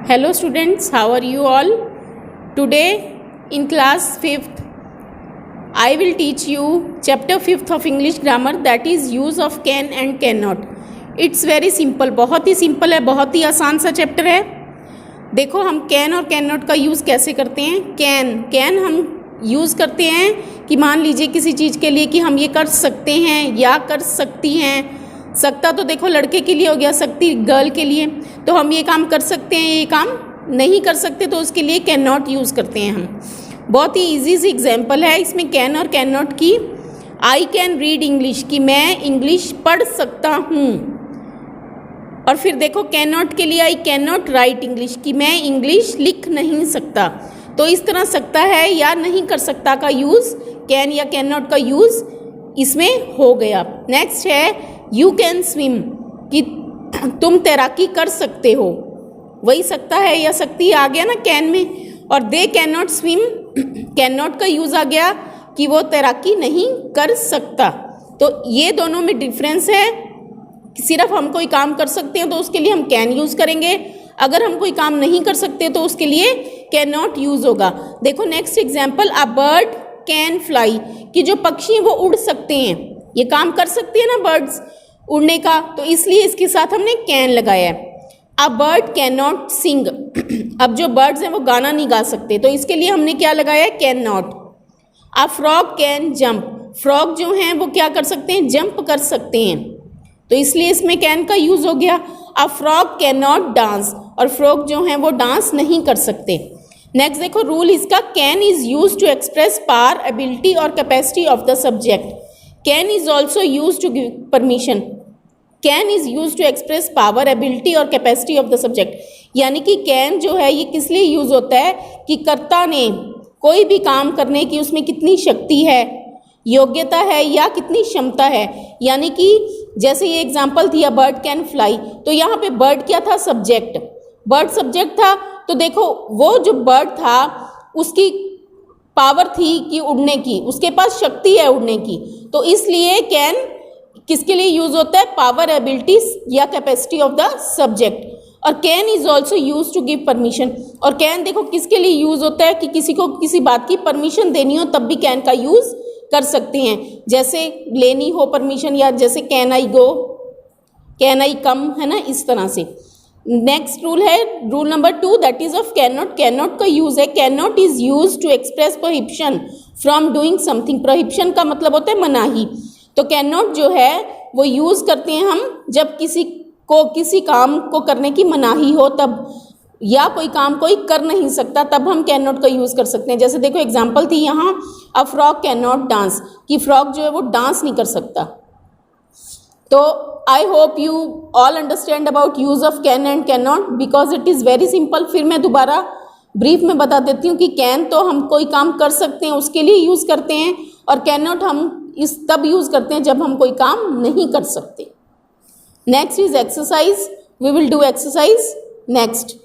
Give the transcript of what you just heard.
Hello students, how are you all? Today in class 5th, I will teach you chapter 5th of English grammar, that is use of can and cannot. It's very simple, बहुत ही simple है, बहुत ही आसान सा chapter है। देखो हम can और can not का यूज़ कैसे करते हैं। कैन हम यूज़ करते हैं कि मान लीजिए किसी चीज़ के लिए कि हम ये कर सकते हैं या कर सकती हैं। सकता तो देखो लड़के के लिए हो गया, सकती गर्ल के लिए। तो हम ये काम कर सकते हैं, ये काम नहीं कर सकते, तो उसके लिए कैन नॉट यूज़ करते हैं हम। बहुत ही इजी सी एग्जांपल है इसमें कैन और कैन नॉट की। आई कैन रीड इंग्लिश, कि मैं इंग्लिश पढ़ सकता हूँ। और फिर देखो कैन नॉट के लिए I can not right English, कि मैं इंग्लिश लिख नहीं सकता। तो इस तरह सकता है या नहीं कर सकता का यूज़, कैन या कैन नॉट का यूज़ इसमें हो गया। नेक्स्ट है यू कैन स्विम, कि तुम तैराकी कर सकते हो। वही सकता है या सकती आ गया ना कैन में। और they can not swim, can not का यूज़ आ गया कि वो तैराकी नहीं कर सकता। तो ये दोनों में डिफरेंस है। सिर्फ हम कोई काम कर सकते हैं तो उसके लिए हम कैन यूज़ करेंगे, अगर हम कोई काम नहीं कर सकते तो उसके लिए कैन नॉट यूज़ होगा। देखो next example, a bird can fly, कि जो पक्षी हैं वो उड़ सकते हैं। ये काम कर सकते हैं ना बर्ड्स उड़ने का, तो इसलिए इसके साथ हमने कैन लगाया है। अ बर्ड कैन नॉट सिंग, अब जो बर्ड्स हैं वो गाना नहीं गा सकते, तो इसके लिए हमने क्या लगाया है, can not. A frog can jump, frog जो हैं वो क्या कर सकते हैं, जंप कर सकते हैं, तो इसलिए इसमें कैन का यूज़ हो गया। A frog can not dance, और फ्रॉग जो हैं वो डांस नहीं कर सकते। नेक्स्ट देखो रूल इसका, can is use to express power, ability और capacity of the subject. Can is also use to give permission, can is use to express power, ability और कैपेसिटी ऑफ द सब्जेक्ट। यानी कि can जो है ये किस लिए यूज़ होता है कि कर्ता ने कोई भी काम करने की उसमें कितनी शक्ति है, योग्यता है या कितनी क्षमता है। यानी कि जैसे ये एग्जाम्पल थी, अ बर्ड कैन फ्लाई, तो यहाँ पे बर्ड क्या था, सब्जेक्ट, बर्ड सब्जेक्ट था। तो देखो वो जो बर्ड था उसकी पावर थी कि उड़ने की, उसके पास शक्ति है उड़ने की, तो इसलिए कैन किसके लिए यूज़ होता है, पावर, एबिलिटीज या कैपेसिटी ऑफ द सब्जेक्ट। और can is also use to give permission, और कैन देखो किसके लिए यूज़ होता है कि किसी को किसी बात की परमिशन देनी हो तब भी कैन का यूज़ कर सकते हैं। जैसे लेनी हो परमिशन, या जैसे can I go, can I कम, है ना, इस तरह से। नेक्स्ट रूल है rule number 2, that is of can not. Can not का यूज़ है, can not is use to express prohibition from doing something. Prohibition का मतलब होता है मनाही, तो कैन नॉट जो है वो यूज़ करते हैं हम जब किसी को किसी काम को करने की मनाही हो तब, या कोई काम कोई कर नहीं सकता तब हम कैन नॉट का यूज़ कर सकते हैं। जैसे देखो एग्जाम्पल थी यहाँ, a frog can not dance, कि फ्रॉग जो है वो डांस नहीं कर सकता। तो I hope you all understand about use of can and can not, because it is very simple. फिर मैं दोबारा ब्रीफ में बता देती हूँ कि कैन तो हम कोई काम कर सकते हैं उसके लिए यूज़ करते हैं, और कैन नॉट हम इस तब यूज़ करते हैं जब हम कोई काम नहीं कर सकते। Next is exercise, we will do exercise next.